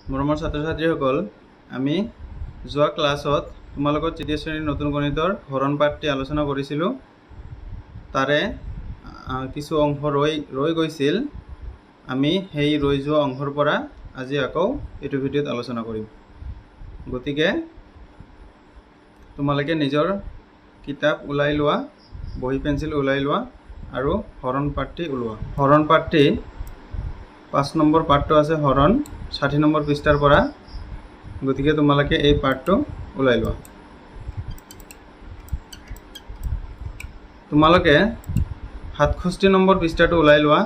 মৰমৰ ছাত্ৰ ছাত্ৰীসকল, আমি যোৱা ক্লাছত তোমালোকৰ তৃতীয় শ্ৰেণীৰ নতুন গণিতৰ হৰণ পাঠটি আলোচনা কৰিছিলোঁ। তাৰে কিছু অংশ ৰৈ গৈছিল। আমি সেই ৰৈ যোৱা অংশৰ পৰা আজি আকৌ এইটো ভিডিঅ'ত আলোচনা কৰিম। গতিকে তোমালোকে নিজৰ কিতাপ ওলাই লোৱা, বহি পেঞ্চিল ওলাই লোৱা আৰু হৰণ পাঠটি ওলোৱা। হৰণ পাঠটি 5 নম্বৰ পাঠটো আছে হৰণ 60 নম্বৰ পৃষ্ঠাৰ পৰা। গতিকে তোমালোকে এই পাঠটো ওলাই লোৱা। তোমালোকে 67 নম্বৰ পৃষ্ঠাটো ওলাই লোৱা।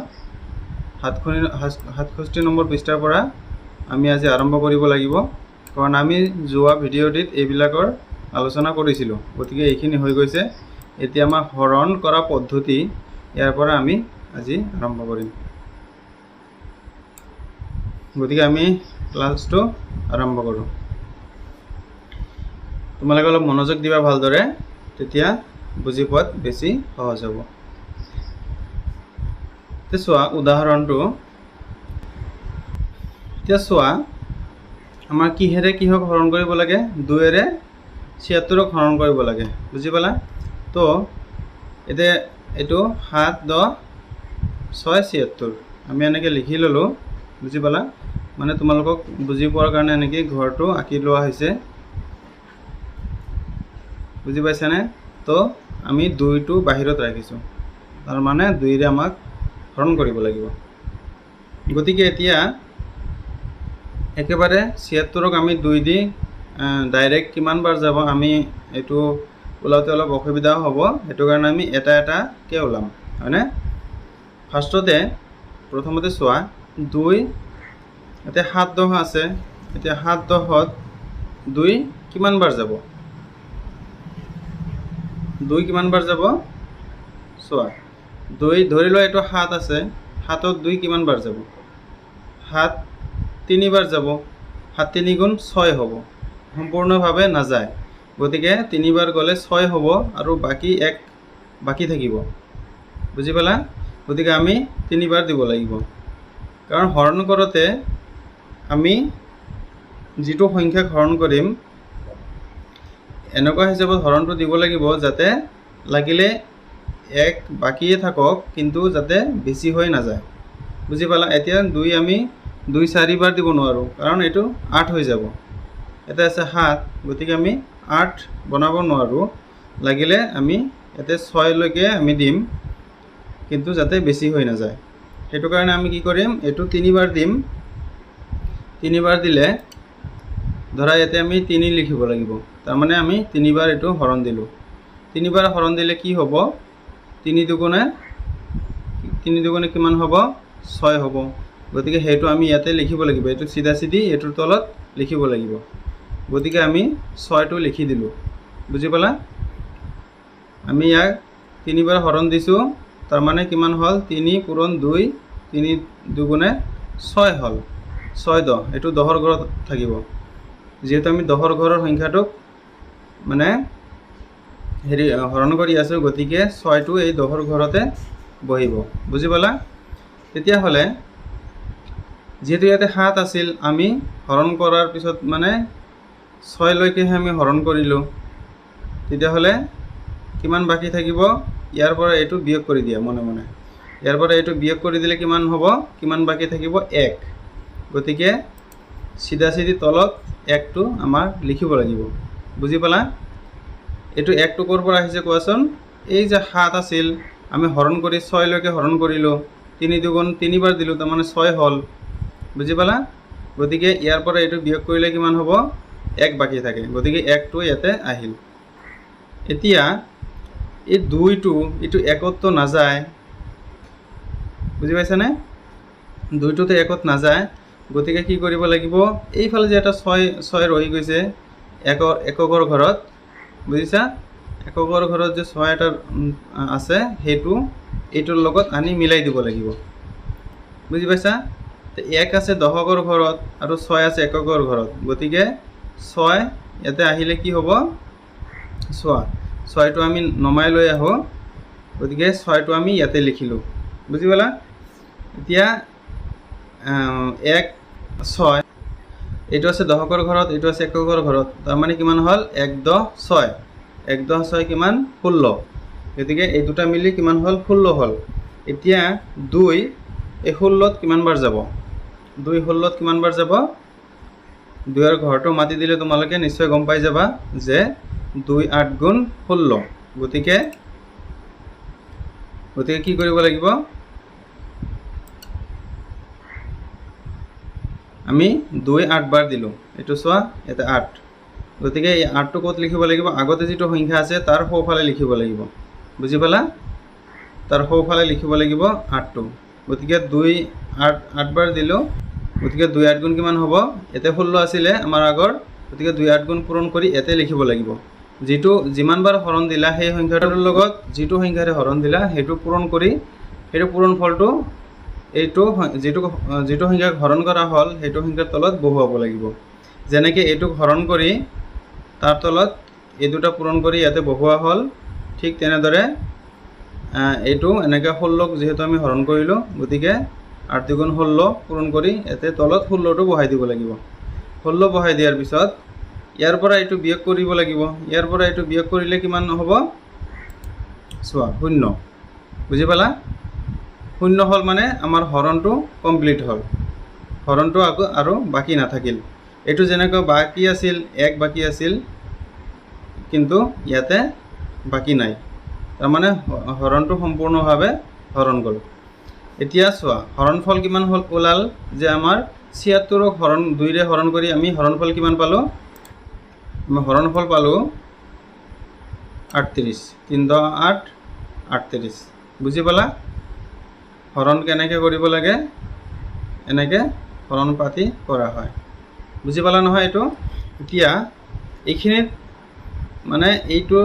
67 নম্বৰ পৃষ্ঠাৰ পৰা আমি আজি আৰম্ভ কৰিব লাগিব, কাৰণ আমি যোৱা ভিডিঅ'টিত এইবিলাকৰ আলোচনা কৰিছিলোঁ। গতিকে এইখিনি হৈ গৈছে। এতিয়া আমাৰ হৰণ কৰা পদ্ধতি, ইয়াৰ পৰা আমি আজি আৰম্ভ কৰিম। গতিকে আমি ক্লাছটো আৰম্ভ কৰোঁ। তোমালোকে অলপ মনোযোগ দিবা ভালদৰে, তেতিয়া বুজি পোৱাত বেছি সহজ হ'ব। এতিয়া চোৱা উদাহৰণটো। এতিয়া চোৱা আমাৰ কিহেৰে কিহক হৰণ কৰিব লাগে? 2ৰে 76ক হৰণ কৰিব লাগে। বুজি পালা? তো এতিয়া এইটো 7, 10, 6, 76 আমি এনেকৈ লিখি ল'লোঁ। বুজি পালা? মানে তোমালোকক বুজি পোৱাৰ কাৰণে এনেকৈ ঘৰটো আঁকি লোৱা হৈছে। বুজি পাইছানে? তো আমি 2টো বাহিৰত ৰাখিছোঁ, তাৰমানে 2ৰে আমাক হৰণ কৰিব লাগিব। গতিকে এতিয়া একেবাৰে 76ক আমি 2 দি ডাইৰেক্ট কিমান বাৰ যাব, আমি এইটো ওলাওঁতে অলপ অসুবিধাও হ'ব। সেইটো কাৰণে আমি এটা এটাকৈ ওলাম, হয়নে? প্ৰথমতে চোৱা 2, এতিয়া 7, 10 আছে। এতিয়া 7, 10ত 2 কিমান বাৰ যাব? 2 কিমান বাৰ যাব? চোৱা 2 ধৰি লোৱা এইটো 7 আছে। 7ত 2 কিমান বাৰ যাব? 7 3 বাৰ যাব। 7 3 গুণ 6 হ'ব। সম্পূৰ্ণভাৱে নাযায়। গতিকে 3 বাৰ গ'লে 6 হ'ব আৰু বাকী 1 বাকী থাকিব। বুজি পালা? গতিকে আমি 3 বাৰ দিব লাগিব, কাৰণ হৰণ কৰোঁতে আমি যিটো সংখ্যাক হৰণ কৰিম এনেকুৱা হিচাপত হৰণটো দিব লাগিব যাতে লাগিলে 1 বাকীয়ে থাকক, কিন্তু যাতে বেছি হৈ নাযায়। বুজি পালা? এতিয়া 2 আমি 2 4 বাৰ দিব নোৱাৰোঁ, কাৰণ এইটো 8 হৈ যাব। এটা আছে 7, গতিকে আমি 8 বনাব নোৱাৰোঁ। লাগিলে আমি ইয়াতে 6লৈকে আমি দিম, কিন্তু যাতে বেছি হৈ নাযায়। সেইটো কাৰণে আমি কি কৰিম, এইটো 3 বাৰ দিম। 3 বাৰ দিলে ধৰা ইয়াতে আমি 3 লিখিব লাগিব, তাৰমানে আমি 3 বাৰ এইটো হৰণ দিলোঁ। 3 বাৰ হৰণ দিলে কি হ'ব? 3 দুগুণে কিমান হ'ব? 6 হ'ব। গতিকে সেইটো আমি ইয়াতে লিখিব লাগিব। এইটো চিধা চিধি এইটোৰ তলত লিখিব লাগিব। গতিকে আমি 6টো লিখি দিলোঁ। বুজি পালা? আমি ইয়াক 3 বাৰ হৰণ দিছোঁ, তাৰমানে কিমান হ'ল? 3 পূৰণ 2, 3 দুগুণে 6 হ'ল। 6 10, এইটো 10ৰ ঘৰত থাকিব। যিহেতু আমি 10ৰ ঘৰৰ সংখ্যাটোক মানে হৰণ কৰি আছোঁ, গতিকে 6টো এই 10ৰ ঘৰতে বহিব। বুজি পালা? তেতিয়াহ'লে যিহেতু ইয়াতে 7 আছিল, আমি হৰণ কৰাৰ পিছত মানে 6লৈকেহে আমি হৰণ কৰিলোঁ। তেতিয়াহ'লে কিমান বাকী থাকিব? ইয়াৰ পৰা এইটো বিয়োগ কৰি দিয়া মনে মনে। ইয়াৰ পৰা এইটো বিয়োগ কৰি দিলে কিমান হ'ব? কিমান বাকী থাকিব? 1। গতিকে চিধা চিধি তলত 1টো আমাৰ লিখিব লাগিব। বুজি পালা? এইটো 1টো ক'ৰ পৰা আহিছে কোৱাচোন? এই যে 7 আছিল, আমি হৰণ কৰি 6লৈকে হৰণ কৰিলোঁ। 3 দুগুণ 3 বাৰ দিলোঁ, তাৰমানে 6 হ'ল। বুজি পালা? গতিকে ইয়াৰ পৰা এইটো বিয়োগ কৰিলে কিমান হ'ব? 1 বাকী থাকে। গতিকে 1টো ইয়াতে আহিল। এতিয়া এই 2টো এইটো 1ততো নাযায়। বুজি পাইছানে? 2টোতো 1ত নাযায়। গতিকে কি কৰিব লাগিব? এইফালে যে এটা 6 ৰহি গৈছে এককৰ ঘৰত, বুজিছা? এককৰ ঘৰত যে 6 এটা আছে, সেইটো এইটোৰ লগত আনি মিলাই দিব লাগিব। বুজি পাইছা? 1 আছে দশকৰ ঘৰত আৰু 6 আছে এককৰ ঘৰত। গতিকে 6 ইয়াতে আহিলে কি হ'ব? চোৱা 6টো আমি নমাই লৈ আহোঁ। গতিকে 6টো আমি ইয়াতে লিখিলোঁ। বুজি পালা? এতিয়া 1 6 এইটো আছে দশকৰ ঘৰত, এইটো আছে এককৰ ঘৰত, তাৰমানে কিমান হ'ল 1/10 6, 1/10 6 কিমান 16, গতিকে এই দুটা মিলি কিমান হ'ল 16 হ'ল। এতিয়া 2 এই 16ত কিমান বাৰ যাব, 2 16ত কিমান বাৰ যাব, 2ৰ ঘৰটো মাতি দিলে তোমালোকে নিশ্চয় গম পাই যাবা যে 2 8 গুণ 16, গতিকে কি কৰিব লাগিব, আমি 2 8 বাৰ দিলোঁ, এইটো চোৱা ইয়াতে 8, গতিকে এই 8টো ক'ত লিখিব লাগিব, আগতে যিটো সংখ্যা আছে তাৰ সোঁফালে লিখিব লাগিব, বুজি পালা, তাৰ সোঁফালে লিখিব লাগিব 8টো, গতিকে 2 8 8 বাৰ দিলোঁ, গতিকে 2 8 গুণ কিমান হ'ব, ইয়াতে 16 আছিলে আমাৰ আগৰ, গতিকে 2 8 গুণ পূৰণ কৰি ইয়াতে লিখিব লাগিব, যিটো যিমান বাৰ হৰণ দিলা সেই সংখ্যাটোৰ লগত যিটো সংখ্যাৰে হৰণ দিলা সেইটো পূৰণ কৰি সেইটো পূৰণ ফলটো এইটো যিটো সংখ্যাক হৰণ কৰা হ'ল সেইটো সংখ্যাৰ তলত বহুৱাব লাগিব। যেনেকৈ এইটোক হৰণ কৰি তাৰ তলত এই দুটা পূৰণ কৰি ইয়াতে বহুৱা হ'ল, ঠিক তেনেদৰে এইটো এনেকৈ 16ক যিহেতু আমি হৰণ কৰিলোঁ, গতিকে 8 2 গুণ 16 পূৰণ কৰি ইয়াতে তলত 16টো বহাই দিব লাগিব। 16 বহাই দিয়াৰ পিছত ইয়াৰ পৰা এইটো বিয়োগ কৰিব লাগিব, ইয়াৰ পৰা এইটো বিয়োগ কৰিলে কিমান হ'ব, চোৱা 0, বুজি পালা, 0 হ'ল মানে আমাৰ হৰণটো কমপ্লিট হ'ল, হৰণটো আকৌ আৰু বাকী নাথাকিল। এইটো যেনেকৈ বাকী আছিল 1 বাকী আছিল, কিন্তু ইয়াতে বাকী নাই, তাৰমানে হৰণটো সম্পূৰ্ণভাৱে হৰণ গ'ল। এতিয়া চোৱা হৰণফল কিমান হ'ল ওলাল, যে আমাৰ 76ক হৰণ 2ৰে হৰণ কৰি আমি হৰণফল কিমান পালোঁ, আমি হৰণফল পালোঁ 38, 3 10 8 38, বুজি পালা, হৰণ কেনেকৈ কৰিব লাগে, এনেকৈ হৰণ পাতি কৰা হয়, বুজি পালা নহয় এইটো। এতিয়া এইখিনিত মানে এইটো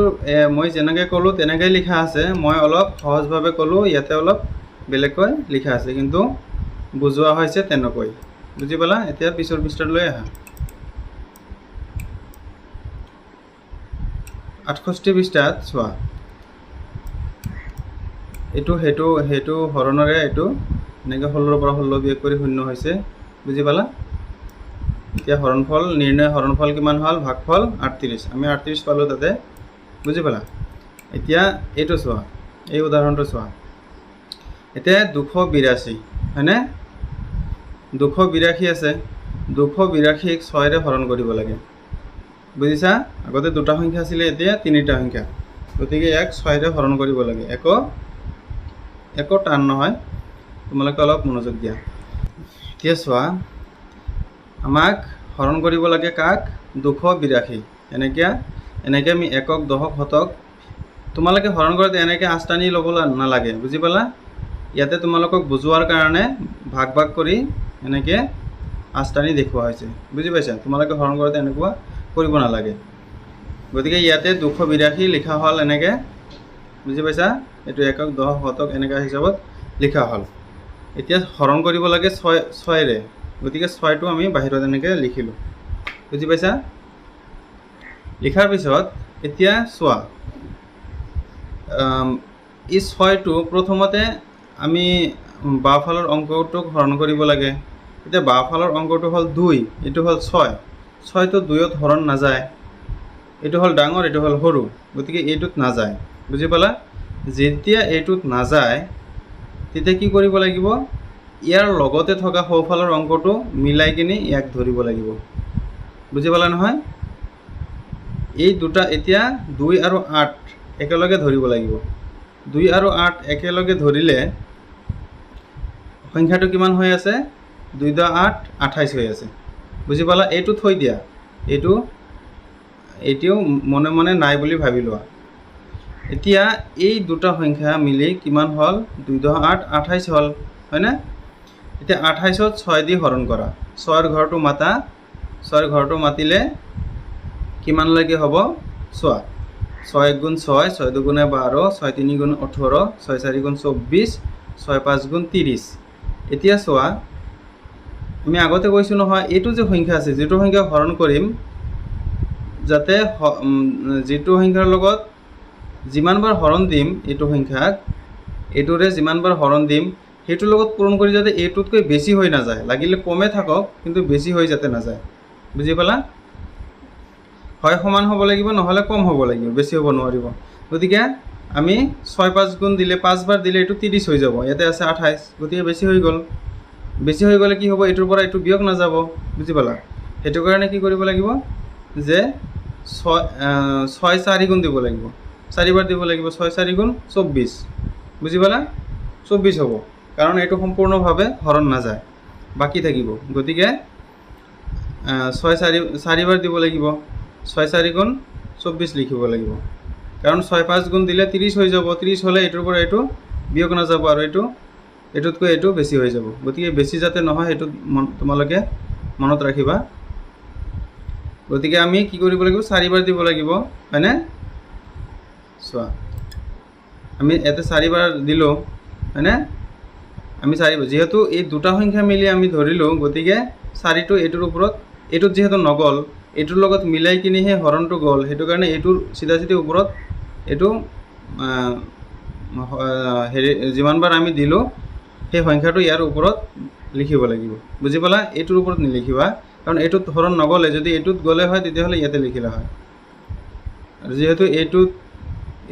মই যেনেকৈ ক'লোঁ তেনেকৈ লিখা আছে, মই অলপ সহজভাৱে ক'লোঁ, ইয়াতে অলপ বেলেগকৈ লিখা আছে, কিন্তু বুজোৱা হৈছে তেনেকৈ, বুজি পালা। এতিয়া পিছৰ পৃষ্ঠালৈ আহা, 68 পৃষ্ঠাত চোৱা, এইটো সেইটো হৰণৰে এইটো এনেকৈ 16ৰ পৰা 16 বিয়োগ কৰি 0 হৈছে, বুজি পালা। এতিয়া হৰণফল নিৰ্ণয়, হৰণফল কিমান হ'ল, ভাগফল 38, আমি 38 পালোঁ তাতে, বুজি পালা। এতিয়া এইটো চোৱা, এই উদাহৰণটো চোৱা, এতিয়া 282 হয়নে, 282 আছে, 282ক 6ৰে হৰণ কৰিব লাগে, বুজিছা। আগতে দুটা সংখ্যা আছিলে, এতিয়া তিনিটা সংখ্যা, গতিকে ইয়াক 6ৰে হৰণ কৰিব লাগে, একো টান নহয়, তোমালোকে অলপ মনোযোগ দিয়া। এতিয়া চোৱা আমাক হৰণ কৰিব লাগে কাক, 282, এনেকৈ আমি একক দশক শতক, তোমালোকে হৰণ কৰোঁতে এনেকৈ আঁচটানি ল'ব নালাগে, বুজি পালা। ইয়াতে তোমালোকক বুজোৱাৰ কাৰণে ভাগ ভাগ কৰি এনেকৈ আঁচটানি দেখুওৱা হৈছে, বুজি পাইছা, তোমালোকে হৰণ কৰোঁতে এনেকুৱা কৰিব নালাগে। গতিকে ইয়াতে 282 লিখা হ'ল এনেকৈ, বুজি পাইছা, এইটো একক দশক শতক এনেকুৱা হিচাপত লিখা হ'ল। এতিয়া হৰণ কৰিব লাগে 6ৰে, গতিকে 6টো আমি বাহিৰত এনেকৈ লিখিলোঁ, বুজি পাইছা। লিখাৰ পিছত এতিয়া চোৱা, এই 6টো প্ৰথমতে আমি বাওঁফালৰ অংকটোক হৰণ কৰিব লাগে। এতিয়া বাওঁফালৰ অংকটো হ'ল 2, এইটো হ'ল 6, 6টো 2ত হৰণ নাযায়, এইটো হ'ল ডাঙৰ, এইটো হ'ল সৰু, গতিকে এইটোত নাযায়, বুজি পালা। যেতিয়া এইটোত নাযায় তেতিয়া কি কৰিব লাগিব, ইয়াৰ লগতে থকা সোঁফালৰ অংকটো মিলাই কিনি ইয়াক ধৰিব লাগিব, বুজি পালা নহয়। এই দুটা এতিয়া 2 আৰু 8 একেলগে ধৰিব লাগিব, 2 আৰু 8 একেলগে ধৰিলে সংখ্যাটো কিমান হৈ আছে, 2 10 8 28 হৈ আছে, বুজি পালা। এইটো থৈ দিয়া, এইটোও মনে মনে নাই বুলি ভাবি লোৱা। এতিয়া এই দুটা সংখ্যা মিলি কিমান হ'ল, 2 10 8 28 হ'ল, হয়নে। এতিয়া 28ত 6 দি হৰণ কৰা, 6ৰ ঘৰটো মাতা, 6ৰ ঘৰটো মাতিলে কিমানলৈকে হ'ব চোৱা, 6 1 গুণ 6, 6 2 গুণে 12, 6 3 গুণ 18, 6 4 গুণ 24, 6 5 গুণ 30। এতিয়া চোৱা আমি আগতে কৈছোঁ নহয়, এইটো যে সংখ্যা আছে, যিটো সংখ্যা হৰণ কৰিম, যাতে যিটো সংখ্যাৰ লগত যিমানবাৰ হৰণ দিম, এইটো সংখ্যাক এইটোৰে যিমানবাৰ হৰণ দিম সেইটোৰ লগত পূৰণ কৰি যাতে এইটোতকৈ বেছি হৈ নাযায়, লাগিলে কমে থাকক কিন্তু বেছি হৈ যাতে নাযায়, বুজি পালা? হয় সমান হ'ব লাগিব, নহ'লে কম হ'ব লাগিব, বেছি হ'ব নোৱাৰিব। গতিকে আমি 6-5 গুণ দিলে 5 বাৰ দিলে এইটো 30 হৈ যাব। ইয়াতে আছে 28, গতিকে বেছি হৈ গ'ল। বেছি হৈ গ'লে কি হ'ব, এইটোৰ পৰা এইটো বিয়োগ নাযাব। বুজি পালা? সেইটো কাৰণে কি কৰিব লাগিব যে 6 4 গুণ দিব লাগিব, 4 বাৰ দিব লাগিব। 6 4 গুণ 24, বুজি পালা? 24 হ'ব, কাৰণ এইটো সম্পূৰ্ণভাৱে হৰণ নাযায়, বাকী থাকিব। গতিকে 6 4 বাৰ দিব লাগিব। 6 4 গুণ 24 লিখিব লাগিব, কাৰণ 6 5 গুণ দিলে 30 হৈ যাব। 30 হ'লে এইটোৰ পৰা এইটো বিয়োগ নাযাব, আৰু এইটোতকৈ এইটো বেছি হৈ যাব। গতিকে বেছি যাতে নহয় সেইটো তোমালোকে মনত ৰাখিবা। গতিকে আমি কি কৰিব লাগিব, 4 বাৰ দিব লাগিব, হয়নে? চোৱা, আমি ইয়াতে 4 বাৰ দিলোঁ, হয়নে? আমি 4 যিহেতু এই দুটা সংখ্যা মিলি আমি ধৰিলোঁ, গতিকে 4টো এইটোৰ ওপৰত, এইটোত যিহেতু নগ'ল, এইটোৰ লগত মিলাই কিনিহে হৰণটো গ'ল, সেইটো কাৰণে এইটোৰ চিধা চিধি ওপৰত এইটো হেৰি যিমান বাৰ আমি দিলোঁ সেই সংখ্যাটো ইয়াৰ ওপৰত লিখিব লাগিব। বুজি পালা? এইটোৰ ওপৰত নিলিখিবা, কাৰণ এইটোত হৰণ নগ'লে, যদি এইটোত গ'লে হয় তেতিয়াহ'লে ইয়াতে লিখিলা হয়। আৰু যিহেতু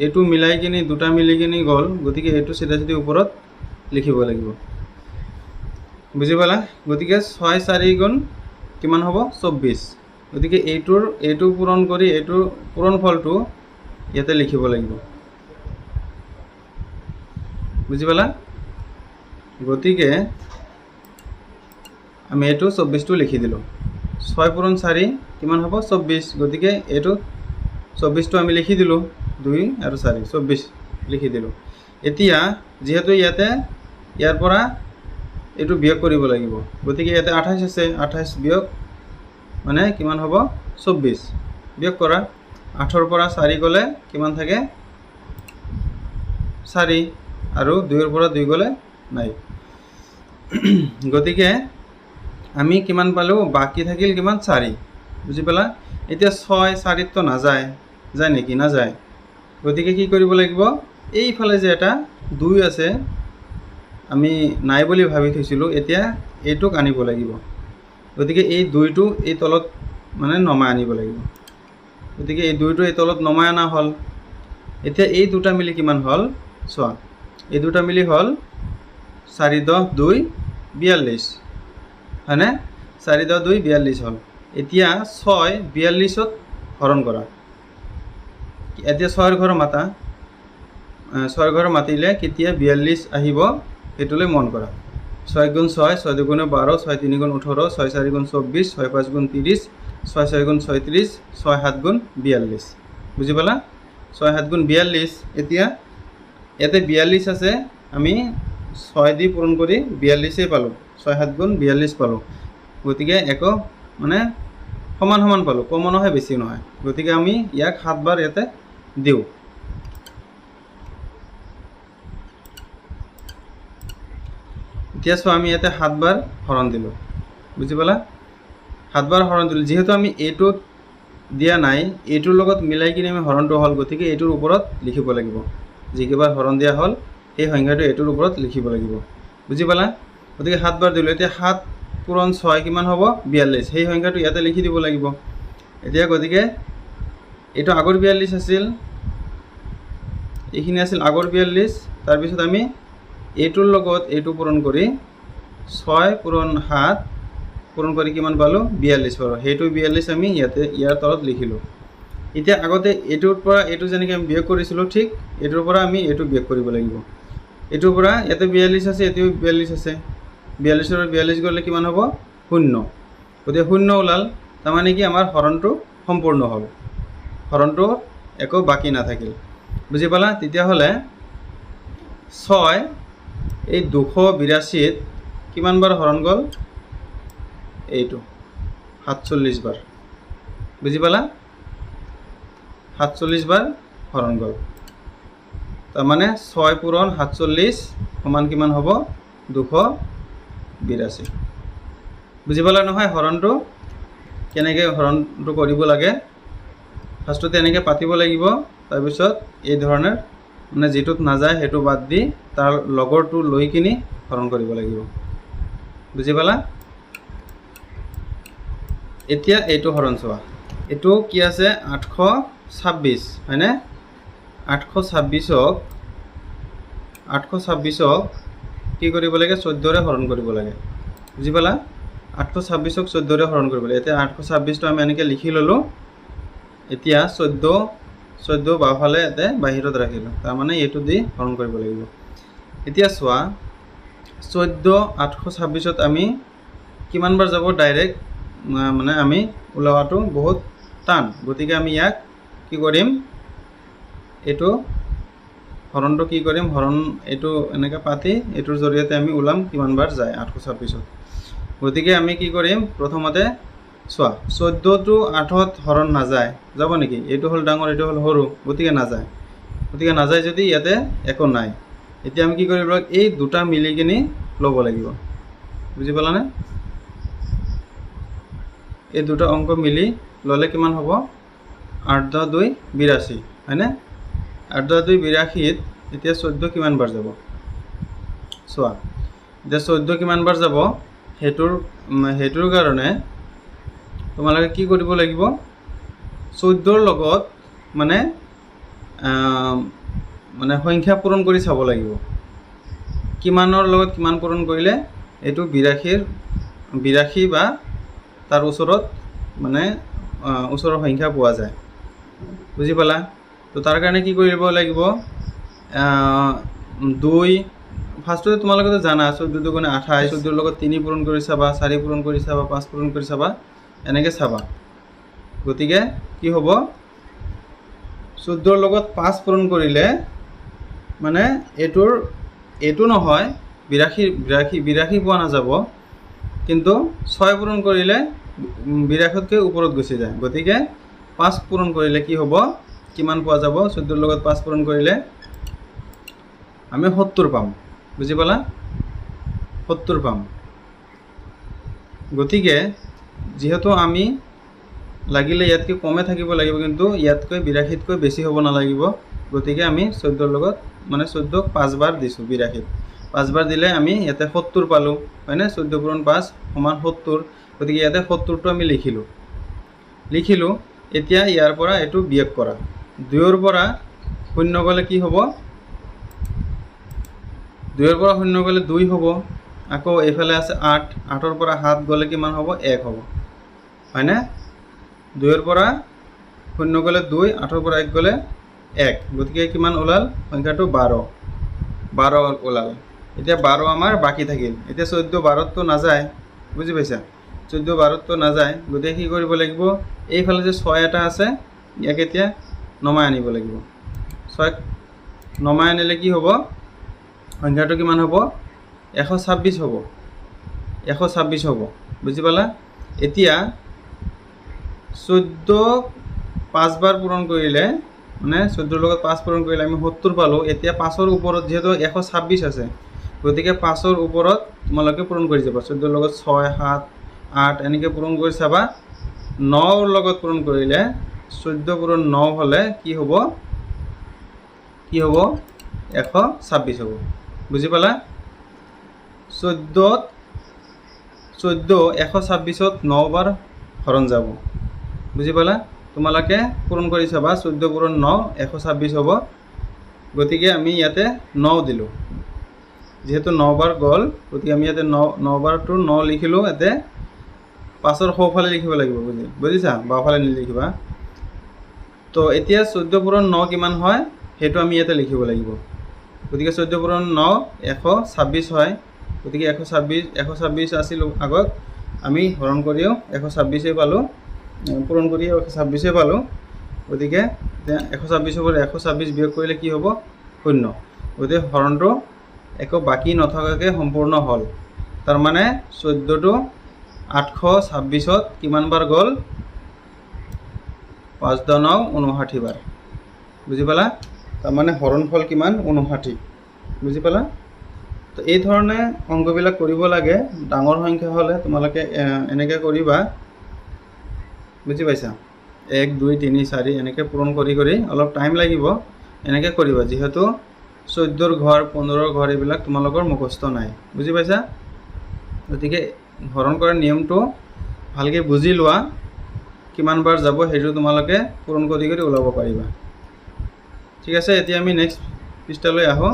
এইটো মিলাই কিনি দুটা মিলি কিনি গ'ল, গতিকে এইটো চিধা চিধি ওপৰত লিখিব লাগিব। বুজি পালা? গতিকে 6 4 গুণ কিমান হ'ব, 24। গতিকে এইটো পূৰণ কৰি এইটোৰ পূৰণ ফলটো ইয়াতে লিখিব লাগিব। বুজি পালা? গতিকে আমি এইটো 24টো লিখি দিলোঁ। 6 পূৰণ 4 কিমান হ'ব, 24। গতিকে এইটো 24টো আমি লিখি দিলোঁ, 2 আৰু 4 24 লিখি দিলোঁ। এতিয়া যিহেতু ইয়াৰ পৰা এইটো বিয়োগ কৰিব লাগিব, গতিকে ইয়াতে 28 আছে, 28 বিয়োগ মানে কিমান হ'ব, 24। বিয়োগ কৰা, 8ৰ পৰা 4 গ'লে কিমান থাকে, 4, আৰু 2ৰ পৰা 2 গ'লে নাই। গতিকে আমি কিমান পালোঁ, বাকী থাকিল কিমান, 4। বুজি পালা? এতিয়া 6 4তো নাযায়, যায় নেকি? নাযায়। গতিকে কি কৰিব লাগিব, এইফালে যে এটা 2 আছে, আমি নাই বুলি ভাবি থৈছিলোঁ, এতিয়া এইটোক আনিব লাগিব। গতিকে এই 2টো এই তলত মানে নমাই আনিব লাগিব। গতিকে এই 2টো এই তলত নমাই অনা হ'ল। এতিয়া এই দুটা মিলি কিমান হ'ল, চোৱা, এই দুটা মিলি হ'ল 4 10 2 42, হয়নে? 4 10 2 42 হ'ল। এতিয়া 6 42ত হৰণ কৰা। এতিয়া 6ৰ ঘৰ মাতা, 6ৰ ঘৰ মাতিলে কেতিয়া 42 আহিব সেইটোলৈ মন কৰা। 6 গুণ 6, 6 দুগুণে 12, 6 3 গুণ 18, 6 4 গুণ 24, 6 5 গুণ 30, 6 6 গুণ 36, 6 7 গুণ 42। বুজি পালা? 6 7 গুণ 42। এতিয়া ইয়াতে 42 আছে, আমি 6 দি পূৰণ কৰি 42 পালোঁ, 6 7 গুণ 42 পালোঁ। গতিকে একো মানে সমান সমান পালোঁ, কমো নহয় বেছি নহয়। গতিকে আমি ইয়াক 7 বাৰ ইয়াতে দিওঁ। এতিয়া চোৱা, আমি ইয়াতে 7 বাৰ হৰণ দিলোঁ। বুজি পালা? 7 বাৰ হৰণ দিলোঁ, যিহেতু আমি এইটোত দিয়া নাই, এইটোৰ লগত মিলাই কিনে আমি হৰণটো হ'ল, গতিকে এইটোৰ ওপৰত লিখিব লাগিব। যিকেইবাৰ হৰণ দিয়া হ'ল সেই সংখ্যাটো এইটোৰ ওপৰত লিখিব লাগিব। বুজি পালা? গতিকে 7 বাৰ দিলোঁ। এতিয়া 7 পূৰণ 6 কিমান হ'ব, 42। সেই সংখ্যাটো ইয়াতে লিখি দিব লাগিব। এতিয়া গতিকে এইটো আগৰ 42 আছিল, এইখিনি আছিল আগৰ 42। তাৰপিছত আমি এইটোৰ লগত এইটো পূৰণ কৰি 6 পূৰণ 7 পূৰণ কৰি কিমান পালোঁ, 42 পালোঁ। সেইটো 42 আমি ইয়াৰ তলত লিখিলোঁ। এতিয়া আগতে এইটোৰ পৰা এইটো যেনেকৈ আমি বিয়োগ কৰিছিলোঁ, ঠিক এইটোৰ পৰা আমি এইটো বিয়োগ কৰিব লাগিব। এইটোৰ পৰা ইয়াতে 42 আছে, এইটোও 42 আছে, 42ৰ 42 গ'লে কিমান হ'ব, 0। গতিকে 0 ওলাল, তাৰমানে কি আমাৰ হৰণটো সম্পূৰ্ণ হ'ল, হৰণটো একো বাকী নাথাকিল। বুজি পালা? তেতিয়াহ'লে 6 এই 282ত কিমান বাৰ হৰণ গ'ল, এইটো 47 বাৰ। বুজি পালা? 47 বাৰ হৰণ গ'ল, তাৰমানে 6 পূৰণ 47 সমান কিমান হ'ব, 282। বুজি পালা নহয় হৰণটো কেনেকৈ হৰণটো কৰিব লাগে? ফাৰ্ষ্টতে এনেকৈ পাতিব লাগিব, তাৰপিছত এই ধৰণে মানে যিটোত নাযায় সেইটো বাদ দি তাৰ লগৰটো লৈ কিনি হৰণ কৰিব লাগিব। বুজি পালা? এতিয়া এইটো হৰণ চোৱা, এইটো কি আছে 826 হয়নে? 826ক কি কৰিব লাগে 14ৰে হৰণ কৰিব লাগে, বুজি পালা? 826ক 14ৰে হৰণ কৰিব লাগে। এতিয়া 826টো আমি এনেকৈ লিখি ল'লোঁ। এতিয়া 14 বাওঁফালে ইয়াতে বাহিৰত ৰাখিলোঁ, তাৰমানে এইটো দি হৰণ কৰিব লাগিব। এতিয়া চোৱা 14 826ত আমি কিমান বাৰ যাব ডাইৰেক্ট মানে আমি ওলোৱাটো বহুত টান, গতিকে আমি ইয়াক কি কৰিম, এইটো হৰণটো কি কৰিম, হৰণ এইটো এনেকৈ পাতি এইটোৰ জৰিয়তে আমি ওলাম কিমান বাৰ যায় 826ত। গতিকে আমি কি কৰিম, প্ৰথমতে চোৱা 14টো 8ত হৰণ নাযায়, যাব নেকি? এইটো হ'ল ডাঙৰ, এইটো হ'ল সৰু, গতিকে নাযায় যদি ইয়াতে একো নাই। এতিয়া আমি কি কৰিব লাগিব, এই দুটা মিলি কিনি ল'ব লাগিব, বুজি পালানে? এই দুটা অংক মিলি ল'লে কিমান হ'ব, 8 × 2 = 82 হয়নে? 8 × 2 = 82ত এতিয়া 14 কিমান বাৰ যাব চোৱা। এতিয়া 14 কিমান বাৰ যাব সেইটোৰ কাৰণে তোমালোকে কি কৰিব লাগিব, 14ৰ লগত মানে সংখ্যা পূৰণ কৰি চাব লাগিব। কিমানৰ লগত কিমান পূৰণ কৰিলে এইটো 82 বা তাৰ ওচৰত মানে ওচৰৰ সংখ্যা পোৱা যায়, বুজি পালা? তো তাৰ কাৰণে কি কৰিব লাগিব, 2 ফাৰ্ষ্টতে তোমালোকে জানা 14 × 2 = 28, 14ৰ লগত 3 পূৰণ কৰি চাবা, 4 পূৰণ কৰি চাবা, 5 পূৰণ কৰি চাবা, এনেকৈ চাবা। গতিকে কি হ'ব, 14ৰ লগত 5 পূৰণ কৰিলে মানে এইটো নহয় 82 পোৱা নাযাব, কিন্তু 6 পূৰণ কৰিলে 82তকৈ ওপৰত গুচি যায়। গতিকে 5 পূৰণ কৰিলে কি হ'ব, কিমান পোৱা যাব, 14ৰ লগত 5 পূৰণ কৰিলে আমি 70 পাম, বুজি পালা? 70 পাম। গতিকে যিহেতু আমি লাগিলে ইয়াতকৈ কমে থাকিব লাগিব, কিন্তু ইয়াতকৈ 82তকৈ বেছি হ'ব নালাগিব। গতিকে আমি 14ৰ লগত 14ক 5 বাৰ দিছোঁ, 82ত 5 বাৰ দিলে আমি ইয়াতে 70 পালোঁ হয়নে? 14 × 5 = 70। গতিকে ইয়াতে 70টো আমি লিখিলোঁ। এতিয়া ইয়াৰ পৰা এইটো বিয়োগ কৰা, 2ৰ পৰা 0 গ'লে কি হ'ব, 2ৰ পৰা 0 গ'লে 2 হ'ব। আকৌ এইফালে আছে 8, 8ৰ পৰা 7 গ'লে কিমান হ'ব, 1 হ'ব হয়নে? 2ৰ পৰা 0 গ'লে 2, 8ৰ পৰা 1 গ'লে 1, গতিকে কিমান ওলাল সংখ্যাটো 12 ওলাল। এতিয়া 12 আমাৰ বাকী থাকিল। এতিয়া 14 12ততো নাযায়, বুজি পাইছা? 14 12ততো নাযায়, গতিকে কি কৰিব লাগিব, এইফালে যে 6 এটা আছে ইয়াক এতিয়া নমাই আনিব লাগিব। 6ক নমাই আনিলে কি হ'ব, সংখ্যাটো কিমান হ'ব, 126 হ'ব, 126 হ'ব, বুজি পালা? এতিয়া 14ক 5 বাৰ পূৰণ কৰিলে 14ৰ লগত 5 পূৰণ কৰিলে আমি 70 পালোঁ। এতিয়া 5ৰ ওপৰত যিহেতু 126 আছে, গতিকে 5ৰ ওপৰত তোমালোকে পূৰণ কৰি যাবা। 14ৰ লগত 6, 7, 8 এনেকৈ পূৰণ কৰি চাবা। 9ৰ লগত পূৰণ কৰিলে 14 পূৰণ 9 হ'লে কি হ'ব 126 হ'ব, বুজি পালা? 14 126ত 9 বাৰ হৰণ যাব, বুজি পালা? তোমালোকে পূৰণ কৰি চাবা, 14 পূৰণ 9 126 হ'ব। গতিকে আমি ইয়াতে 9 দিলোঁ, যিহেতু 9 বাৰ গ'ল, গতিকে আমি ইয়াতে 9 বাৰটো 9 লিখিলোঁ। ইয়াতে 5ৰ সোঁফালে লিখিব লাগিব, বুজিছা? বাওঁফালে নিলিখিবা। তো এতিয়া 14 পূৰণ 9 কিমান হয় সেইটো আমি ইয়াতে লিখিব লাগিব। গতিকে 14 পূৰণ 9 126 হয়। গতিকে 126 আছিল আগত, আমি হৰণ কৰিও 126 পালোঁ, পূৰণ কৰি 126 পালোঁ। গতিকে 126 পৰা 126 বিয়োগ কৰিলে কি হ'ব, 0। গতিকে হৰণটো একো বাকী নথকাকৈ সম্পূৰ্ণ হ'ল। তাৰমানে 14টো 826ত কিমান বাৰ গ'ল, 5 × 9 = 59 বাৰ, বুজি পালা? তাৰমানে হৰণফল কিমান, 59, বুজি পালা? তো এই ধৰণে অংকবিলাক কৰিব লাগে। ডাঙৰ সংখ্যা হ'লে তোমালোকে এনেকৈ কৰিবা, বুজি পাইছা? 1 2 3 4 এনেকৈ পূৰণ কৰি অলপ টাইম লাগিব, এনেকৈ কৰিবা। যিহেতু 14ৰ ঘৰ 15ৰ ঘৰ এইবিলাক তোমালোকৰ মুখস্থ নাই, বুজি পাইছা? গতিকে হৰণ কৰাৰ নিয়মটো ভালকৈ বুজি লোৱা কিমান বাৰ যাব সেইটো তোমালোকে পূৰণ কৰি কৰি ওলাব পাৰিবা। ঠিক আছে, এতিয়া আমি নেক্সট পৃষ্ঠালৈ আহোঁ।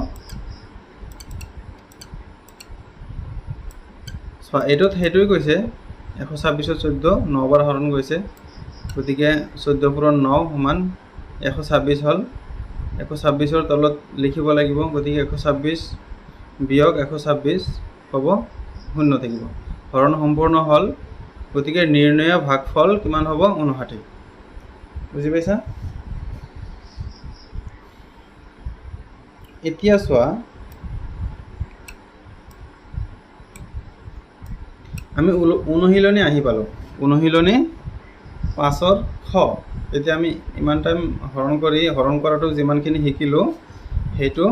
এইটোত সেইটোৱে কৈছে 126ত 14 9 বাৰ হৰণ গৈছে, গতিকে 14 পূৰণ 9 সমান 126 হ'ল। 126ৰ তলত লিখিব লাগিব, গতিকে 126 বিয়োগ 126 হ'ব 0 থাকিব। হৰণ সম্পূৰ্ণ হ'ল, গতিকে নিৰ্ণয় ভাগফল কিমান হ'ব 59। বুজি পাইছা? এতিয়া চোৱা, আমি অনুশীলনী আহি পালোঁ। অনুশীলনী 5ৰ খ। এতিয়া আমি ইমান টাইম হৰণ কৰাটো যিমানখিনি শিকিলোঁ সেইটো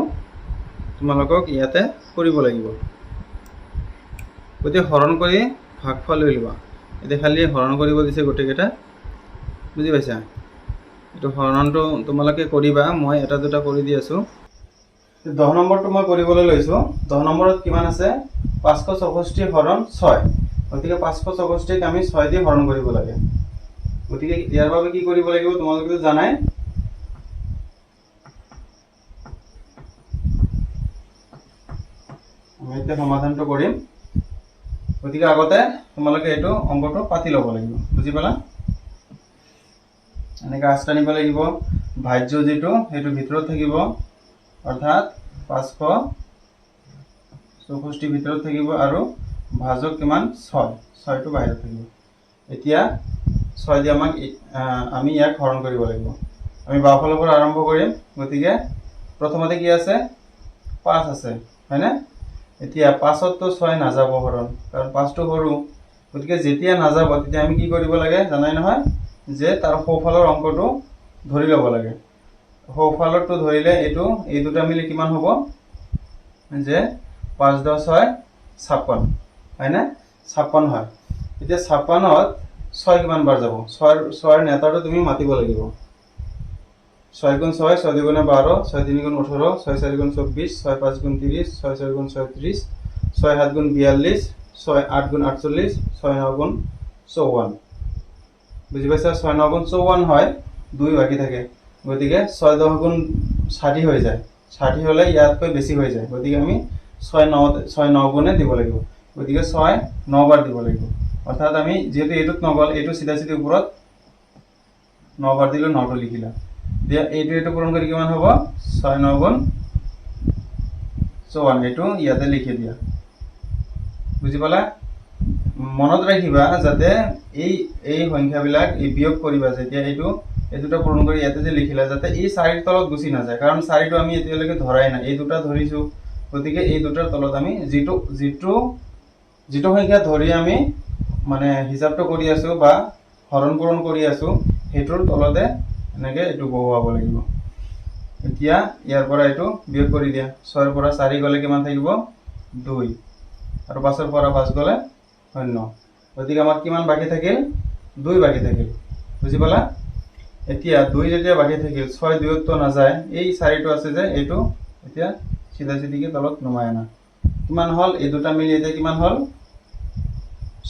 তোমালোকক ইয়াতে কৰিব লাগিব। গতিকে হৰণ কৰি ভাগফল লৈ লোৱা। এতিয়া খালি হৰণ কৰিব দিছে গোটেইকেইটা, বুজি পাইছা? এইটো হৰণটো তোমালোকে কৰিবা, মই এটা দুটা কৰি দি আছোঁ। 10 নম্বৰটো মই কৰিবলৈ লৈছোঁ। 10 নম্বৰত কিমান আছে? 564 হৰণ 6। গতিকে 564ক আমি 6 দি হৰণ কৰিব লাগে। গতিকে ইয়াৰ বাবে কি কৰিব লাগিব তোমালোকে জানাই। আমি এতিয়া সমাধানটো কৰিম। গতিকে আগতে তোমালোকে এইটো অংকটো পাতি ল'ব লাগিব। বুজি পালা? এনেকৈ আঁচ টানিব লাগিব। ভাজ্য যিটো সেইটো ভিতৰত থাকিব, অৰ্থাৎ 564 ভিতৰত থাকিব আৰু ভাজক কিমান 6, 6টো বাহিৰত থাকিব। এতিয়া 6 দি আমি ইয়াক হৰণ কৰিব লাগিব। আমি বাওঁফালৰ পৰা আৰম্ভ কৰিম। গতিকে প্ৰথমতে কি আছে? 5 আছে, হয়নে? এতিয়া 5ততো 6 নাযাব হৰণ, কাৰণ 5টো সৰু। গতিকে যেতিয়া নাযাব তেতিয়া আমি কি কৰিব লাগে জানাই নহয়, যে তাৰ সোঁফালৰ অংকটো ধৰি ল'ব লাগে। সোঁফালৰটো ধৰিলে এই দুটা মিলি কিমান হ'ব? যে 5 × 10 = 56, হয়নে? 56 হয়। এতিয়া 56ত 6 কিমান বাৰ যাব? 6ৰ নেতাটো তুমি মাতিব লাগিব। 6 × 6 = 6 × 2 = 12, 6 × 3 = 18, 6 × 4 = 24, 6 × 5 = 30, 6 × 6 = 36, 6 × 7 = 42, 6 × 8 = 48, 6 × 9 = 54। বুজি পাইছা? 6 × 9 = 54 হয়, 2 বাকী থাকে। গতিকে 6 × 10 = 60 হৈ যায়। 60 হ'লে ইয়াতকৈ বেছি হৈ যায়। গতিকে আমি 6 × 9 গুণে দিব লাগিব। গতিকে 6 9 বাৰ দিব লাগিব। অৰ্থাৎ আমি যিহেতু এইটোত নগ'ল, এইটো চিধা চিধি ওপৰত 9 বাৰ দিলোঁ, 9টো লিখিলা। দিয়া এইটো পূৰণ কৰি কিমান হ'ব? 6 × 9 = 54। এইটো ইয়াতে লিখি দিয়া। বুজি পালা? মনত ৰাখিবা যাতে এই সংখ্যাবিলাক বিয়োগ কৰিবা যেতিয়া এই দুটা পূৰণ কৰি ইয়াতে যে লিখিলা, যাতে এই 4ৰ তলত গুচি নাযায়। কাৰণ 4টো আমি এতিয়ালৈকে ধৰাই নাই, এই দুটা ধৰিছোঁ। গতিকে এই দুটাৰ তলত আমি যিটো সংখ্যা ধৰি আমি মানে হিচাপটো কৰি আছোঁ বা হৰণ পূৰণ কৰি আছোঁ, সেইটোৰ তলতে এনেকৈ এইটো বহুৱাব লাগিব। এতিয়া ইয়াৰ পৰা এইটো বিয়োগ কৰি দিয়া। 6ৰ পৰা 4 গ'লে কিমান থাকিব? 2, আৰু 5ৰ পৰা 5 গ'লে 0। গতিকে আমাৰ কিমান বাকী থাকিল? 2 বাকী থাকিল। বুজি পালা? এতিয়া 2 যেতিয়া বাকী থাকিল, 6 2ত নাযায়, এই 4টো আছে যে এইটো এতিয়া চিধা চিধিকে তলত নমাই আনা। কিমান হ'ল? এই দুটা মিলি এতিয়া কিমান হ'ল?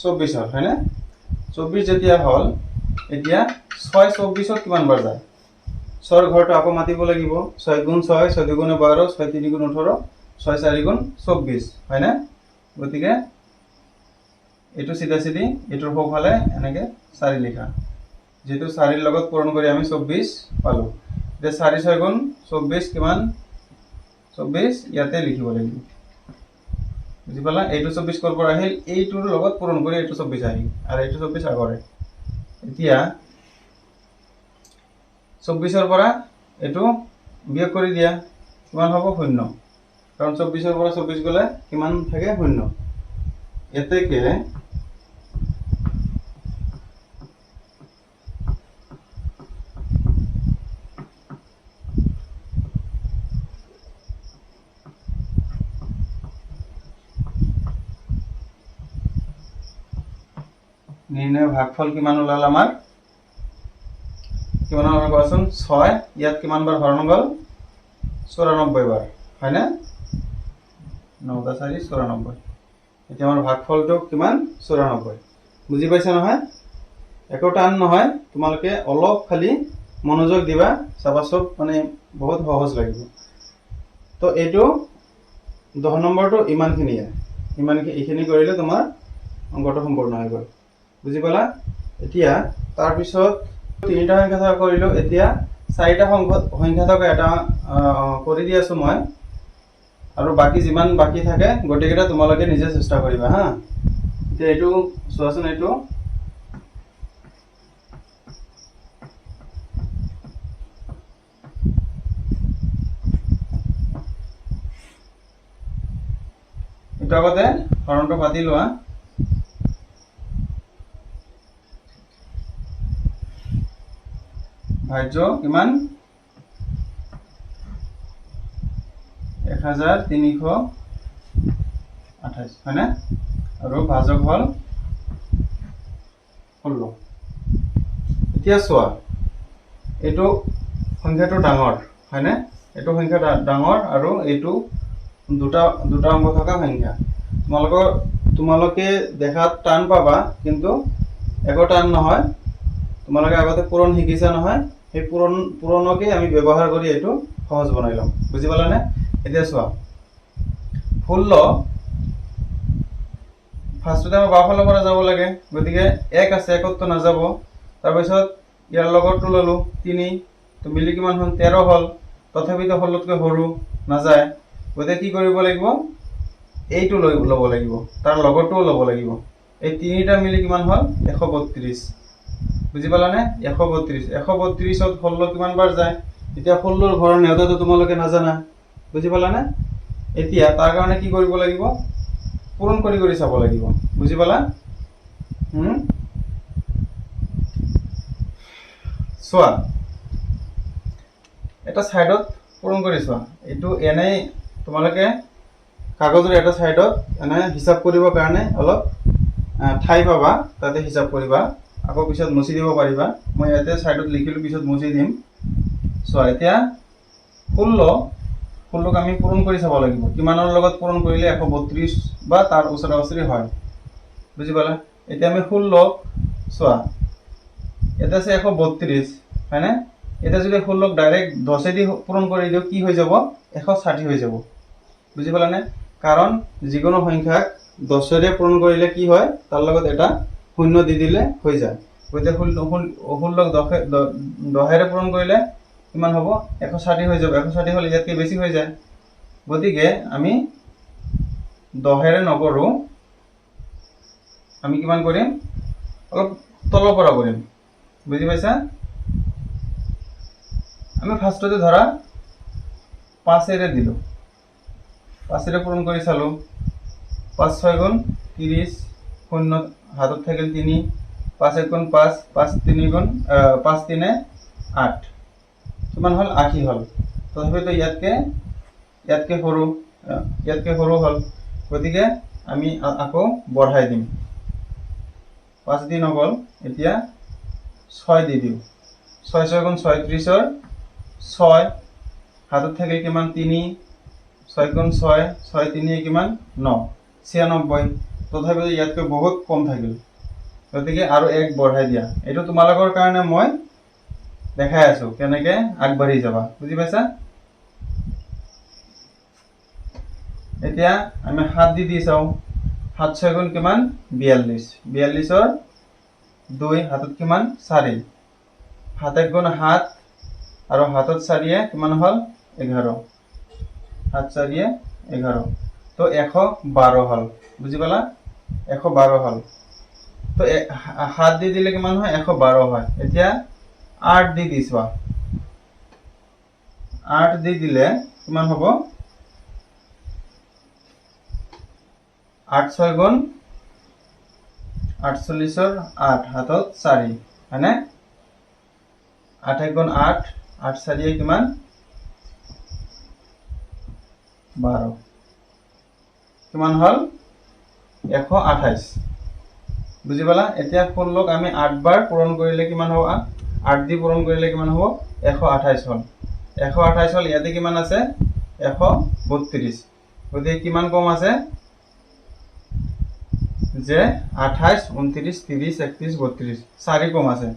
24 হ'ল, হয়নে? 24 যেতিয়া হ'ল, এতিয়া 6 24ত কিমান বাৰ যায়? 6ৰ ঘৰটো আকৌ মাতিব লাগিব। 6 × 6 = 6 × 2 = 12, 6 × 3 = 18, 6 × 4 = 24, হয়নে? গতিকে এইটো চিধা চিধি এইটোৰ সোঁফালে এনেকৈ 4 লিখা। যেহেতু 4ৰ লগত পূৰণ কৰি আমি 24 পালোঁ। এতিয়া 4 × 6 = 24 কিমান? 24 ইয়াতে লিখিব লাগিব। বুজি পালা? এইটো 24 ক'ৰ পৰা আহিল? এইটোৰ লগত পূৰণ কৰি এইটো 24 আহিল, আৰু এইটো 24 আগৰে। এতিয়া 24ৰ পৰা এইটো বিয়োগ কৰি দিয়া। কিমান হ'ব? 0। কাৰণ 24ৰ পৰা 24 গ'লে কিমান থাকে? 0। এতেকে নিৰ্ণয় ভাগফল কিমান ওলাল আমাৰ? কিমান হ'ল কোৱাচোন? 6 ইয়াত কিমান বাৰ হৰণ গ'ল? 94 বাৰ, হয়নে? 9 × 4 = 94। এতিয়া আমাৰ ভাগফলটো কিমান? 94। বুজি পাইছা নহয়? একো টান নহয়, তোমালোকে অলপ খালি মনোযোগ দিবা, চাবা চব মানে বহুত সহজ লাগিব। তো এইটো 10 নম্বৰটো ইমানখিনিয়ে, এইখিনি কৰিলে তোমাৰ অংকটো সম্পূৰ্ণ হৈ গ'ল। বুজি পালা? এতিয়া তাৰপিছত 3টা সংখ্যা থকা কৰিলোঁ। এতিয়া 4টা সংখ্যা থকা এটা কৰি দি আছোঁ মই, আৰু বাকী যিমান বাকী থাকে গোটেইকেইটা তোমালোকে নিজে চেষ্টা কৰিবা হা। এতিয়া এইটো চোৱাচোন, এইটো আগতে হৰণটো পাতি লোৱা। ভাজ্য কিমান? 1328 হয়নে? আৰু ভাজক হ'ল 16। এতিয়া চোৱা, এইটো সংখ্যাটো ডাঙৰ হয়নে? এইটো সংখ্যা ডাঙৰ আৰু এইটো দুটা অংক থকা সংখ্যা। তোমালোকে দেখাত টান পাবা, কিন্তু একো টান নহয়। তোমালোকে আগতে পূৰণ শিকিছা নহয়, সেই পূৰণকে আমি ব্যৱহাৰ কৰি এইটো সহজ বনাই ল'ম। বুজি পালানে? এতিয়া চোৱা, 16 ফাৰ্ষ্টতে আমাৰ বাওঁফালৰ পৰা যাব লাগে, গতিকে 1 আছে, 1ততো নাযাব। তাৰপিছত ইয়াৰ লগতটো ল'লো 3, তো মিলি কিমান হ'ল? 13 হ'ল। তথাপিতো 16তকৈ সৰু নাযায়, গতিকে কি কৰিব লাগিব? এইটো ল'ব লাগিব, তাৰ লগতটোও ল'ব লাগিব। এই 3টা মিলি কিমান হ'ল? 132। বুজি পালানে? 132। 132ত 16 কিমান বাৰ যায়? এতিয়া 16ৰ ঘৰৰ নেওতাটো তোমালোকে নাজানা। বুজি পালানে? এতিয়া তাৰ কাৰণে কি কৰিব লাগিব? পূৰণ কৰি চাব লাগিব। বুজি পালা? চোৱা, এটা ছাইডত পূৰণ কৰি চোৱা। এইটো এনেই তোমালোকে কাগজৰ এটা ছাইডত এনে হিচাপ কৰিবৰ কাৰণে অলপ ঠাই পাবা, তাতে হিচাপ কৰিবা, আকৌ পিছত মুচি দিব পাৰিবা। মই ইয়াতে ছাইডত লিখিলোঁ, পিছত মুচি দিম। চোৱা, এতিয়া 16ক আমি পূৰণ কৰি চাব লাগিব। কিমানৰ লগত পূৰণ কৰিলে 132 বা তাৰ ওচৰা ওচৰি হয়। বুজি পালা? এতিয়া আমি 16ক চোৱা, এটা আছে 132 হয়নে? এতিয়া যদি 16ক ডাইৰেক্ট 10 পূৰণ কৰি দিওঁ, কি হৈ যাব? 160 হৈ যাব। বুজি পালানে? কাৰণ যিকোনো সংখ্যাক 10ৰে পূৰণ কৰিলে কি হয়? তাৰ লগত এটা শূন্য দি দিলে হৈ যায়। গতিকে 16ক 10ৰে পূৰণ কৰিলে কিমান হ'ব? 160 হৈ যাব। 160 হ'লে ইয়াতকৈ বেছি হৈ যায়। গতিকে আমি 10ৰে নকৰোঁ, আমি কিমান কৰিম? অলপ তলৰ পৰা কৰিম। বুজি পাইছা? আমি ফাৰ্ষ্টতে ধৰা 5ৰে দিলোঁ, 5ৰে পূৰণ কৰি চালোঁ। 5 6 গুণ 30, শূন্য হাতত থাকিল 3, 5 1 গুণ 5, 5 3 গুণ 5 3 8, কিমান হ'ল? 80 হ'ল। তথাপিতো ইয়াতকৈ সৰু হ'ল, গতিকে আমি আকৌ বঢ়াই দিম। 5 দি নগ'ল, এতিয়া 6 দি দিওঁ। 6 6 গুণ 36ৰ 6, হাতত থাকিল কিমান? 3, 6 গুণ 6, 6 3 কিমান? 9, 96। তথাপিতো ইয়াতকৈ বহুত কম থাকিল, গতিকে আৰু 1 বঢ়াই দিয়া। এইটো তোমালোকৰ কাৰণে মই দেখাই আছোঁ কেনেকৈ আগবাঢ়ি যাবা। বুজি পাইছা? এতিয়া আমি 7 দি চাওঁ। 7 6 গুণ কিমান? 42, 42ৰ 2, হাতত কিমান? 4, 7 1 গুণ 7 আৰু হাতত 4 কিমান হ'ল? 11, 7 4 11, তো 112 হ'ল। বুজি পালা? 112 হ'ল। তো 7 দি দিলে কিমান হয়? 112 হয়। এতিয়া 8 দি চোৱা, 8 দি দিলে কিমান হ'ব? 8 6 গুণ 48ৰ 8, হাতত 4 হয়নে? 8 1 গুণ 8, 8 4 কিমান? 12, কিমান হ'ল? 128। বুজি পালা? এতিয়া 16ক আমি 8 বাৰ পূৰণ কৰিলে কিমান হ'ব? 8 দি পূৰণ কৰিলে কিমান হ'ব? 128 হ'ল। 128 হ'ল। ইয়াতে কিমান আছে? 132। গতিকে কিমান কম আছে? যে 28, 29, 30, 31, 32 4 কম আছে,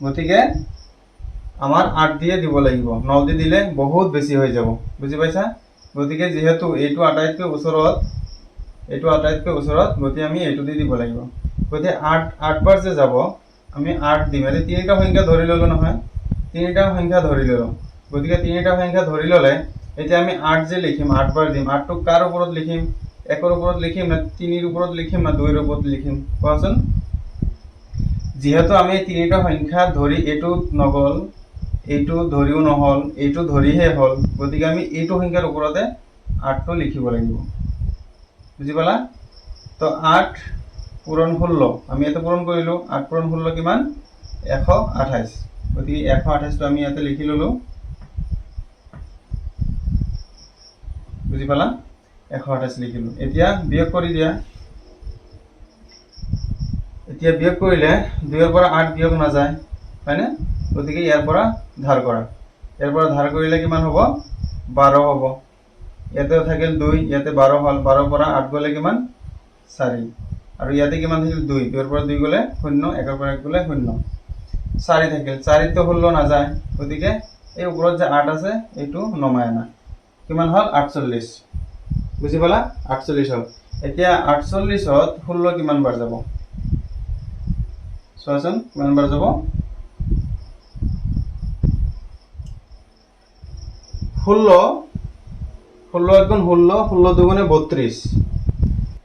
গতিকে আমার 8 দিয়ে দিব লাগিব, 9 দি দিলে বহুত বেছি হৈ যাব, বুজি পাইছা? গতিকে যেহেতু এইটো আটাইতকৈ ওচৰত গতিকে আমি এইটো দি দিব লাগিব। গতিকে 8 বাৰ যে যাব আমি 8 দিম। এই তিনিটা সংখ্যা ধৰি ললো নহয়, তিনিটা সংখ্যা ধৰি ললো। গতিকে তিনিটা সংখ্যা ধৰি ললে এতিয়া আমি 8 যে লিখিম, 8 বাৰ দিম। 8 টো কাৰ ওপৰত লিখিম? 1 ৰ ওপৰত লিখিম না 3 ৰ ওপৰত লিখিম না 2 ৰ ওপৰত লিখিম? কোৱাচোন। যেহেতু আমি তিনিটা সংখ্যা ধৰি এইটো নগল, এইটো ধৰিও নহল, এইটো ধৰিহে হল, গতিকে আমি এইটো সংখ্যাৰ ওপৰতে 8টো লিখিব লাগিব, বুজি পালা? তো 8 পূৰণ 16 আমি ইয়াতে পূৰণ কৰিলো। 8 পূৰণ 16 কিমান? 128। গতিকে 128টো আমি ইয়াতে লিখি ললো, বুজি পালা? 128 লিখিলো। এতিয়া বিয়োগ কৰি দিয়া। এতিয়া বিয়োগ কৰিলে 2ৰ পৰা 8 বিয়োগ নাযায়, হয়নে? গতিকে ইয়াৰ পৰা ধাৰ কৰা। ইয়াৰ পৰা ধাৰ কৰিলে কিমান হ'ব? 12 হ'ব। ইয়াতে থাকিল 2, ইয়াতে 12 হ'ল। 12 পৰা 8 গ'লে কিমান? 4। আৰু ইয়াতে কিমান থাকিল? 2। 2ৰ পৰা 2 গ'লে 0, 1ৰ পৰা 1 গ'লে 0। 4 থাকিল। 4 তো 16 নাযায়, গতিকে এই ওপৰত যে 8 আছে এইটো নমাই আনা। কিমান হ'ল? 48। বুজি পালা? 48 হ'ল। এতিয়া 48ত 16 কিমান বাৰ যাব? চোৱাচোন কিমান বাৰ যাব? 16 1 গুণ 16, 16 দুগুণে 32।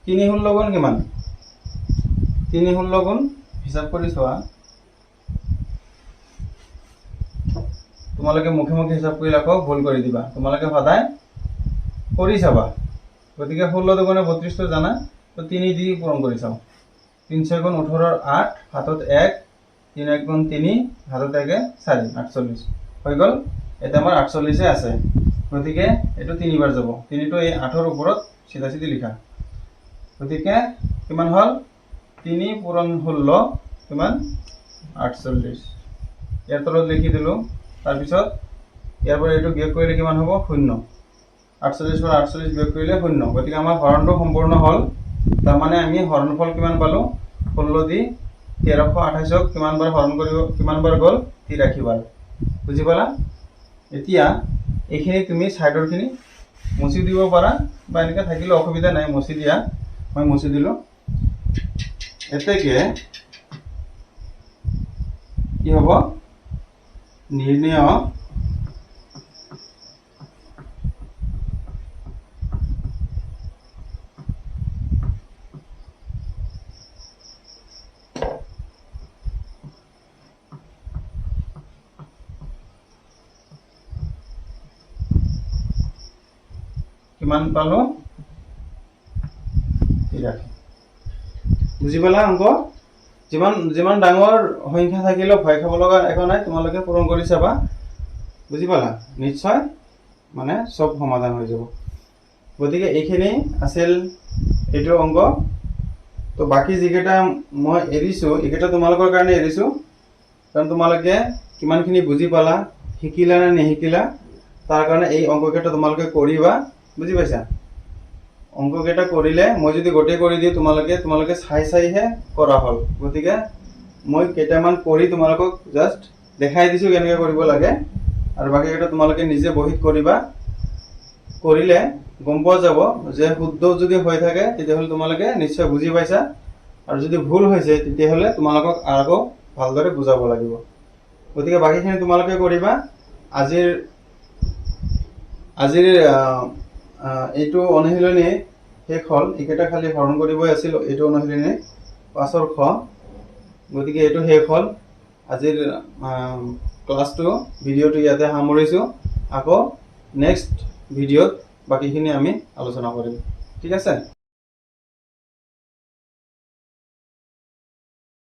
3 16 গুণ কিমান? 3 16 গুণ হিসাব কৰি চোৱা। তোমালোকে মুখে মুখে হিসাব কৰি আকৌ ভুল কৰি দিবা, তোমালোকে সদায় কৰি চাবা। গতিকে 16 দুগুণে 32 তো জানা, তো 3 দি পূৰণ কৰি চাও। 3 6 গুণ 18, 8 হাতত 1, 3 1 গুণ 3 হাতত 1 4, 48 হৈ গ'ল। এটা আমাৰ 48 আছে, গতিকে এইটো 3 বাৰ যাব। 3 টো এই 8ৰ ওপৰত চিধা চিধি লিখা। গতিকে কিমান হ'ল? 3 পূৰণ 16 কিমান? 48। ইয়াৰ তলত লিখি দিলো। তাৰপিছত ইয়াৰ পৰা এইটো বিয়োগ কৰিলে কিমান হ'ব? 0। 48 পৰা 48 বিয়োগ কৰিলে 0। গতিকে আমাৰ হৰণটো সম্পূৰ্ণ হ'ল। তাৰমানে আমি হৰণফল কিমান পালো? 16 দি 1328ক কিমান বাৰ হৰণ কৰিব, কিমান বাৰ গ'ল? 83 বাৰ। বুজি পালা? এতিয়া এইখিনি তুমি সাইডৰখিনি মুছি দিব পাৰা, বা এনেকৈ থাকিলে অসুবিধা নাই, মুছি দিয়া। মই মুছি দিলো। এতেকে কি হ'ব? নিৰ্ণয় কিমান পালো? 83। বুজি পালা অংক? যিমান ডাঙৰ সংখ্যা থাকিলেও ভয় খাব লগা একো নাই, তোমালোকে পূৰণ কৰি চাবা। বুজি পালা? নিশ্চয় মানে সব সমাধান হৈ যাব। গতিকে এইখিনি আছিল এইটো অংক। তো বাকি যিকেইটা মই এৰিছো, এইকেইটা তোমালোকৰ কাৰণে এৰিছো, কাৰণ তোমালোকে কিমানখিনি বুজি পালা, শিকিলা নে নিশিকিলা, তাৰ কাৰণে এই অংককেইটা তোমালোকে কৰিবা। বুজি পাইছা? অংককেইটা কৰিলে মই যদি গোটেই কৰি দিওঁ, তোমালোকে চাইহে কৰা হ'ল। গতিকে মই কেইটামান কৰি তোমালোকক জাষ্ট দেখাই দিছোঁ কেনেকৈ কৰিব লাগে, আৰু বাকীকেইটা তোমালোকে নিজে বহীত কৰিবা। কৰিলে গম পোৱা যাব যে শুদ্ধ যদি হৈ থাকে তেতিয়াহ'লে তোমালোকে নিশ্চয় বুজি পাইছা, আৰু যদি ভুল হৈছে তেতিয়াহ'লে তোমালোকক আকৌ ভালদৰে বুজাব লাগিব। গতিকে বাকীখিনি তোমালোকে কৰিবা। আজিৰ এইটো অনুশীলনী শেষ হ'ল। এইকেইটা খালি হৰণ কৰিবই আছিল এইটো অনুশীলনী 5ৰ খ। গতিকে এইটো শেষ হ'ল আজিৰ ক্লাছটো, ভিডিঅ'টো ইয়াতে সামৰিছোঁ। আকৌ নেক্সট ভিডিঅ'ত বাকীখিনি আমি আলোচনা কৰিম। ঠিক আছে?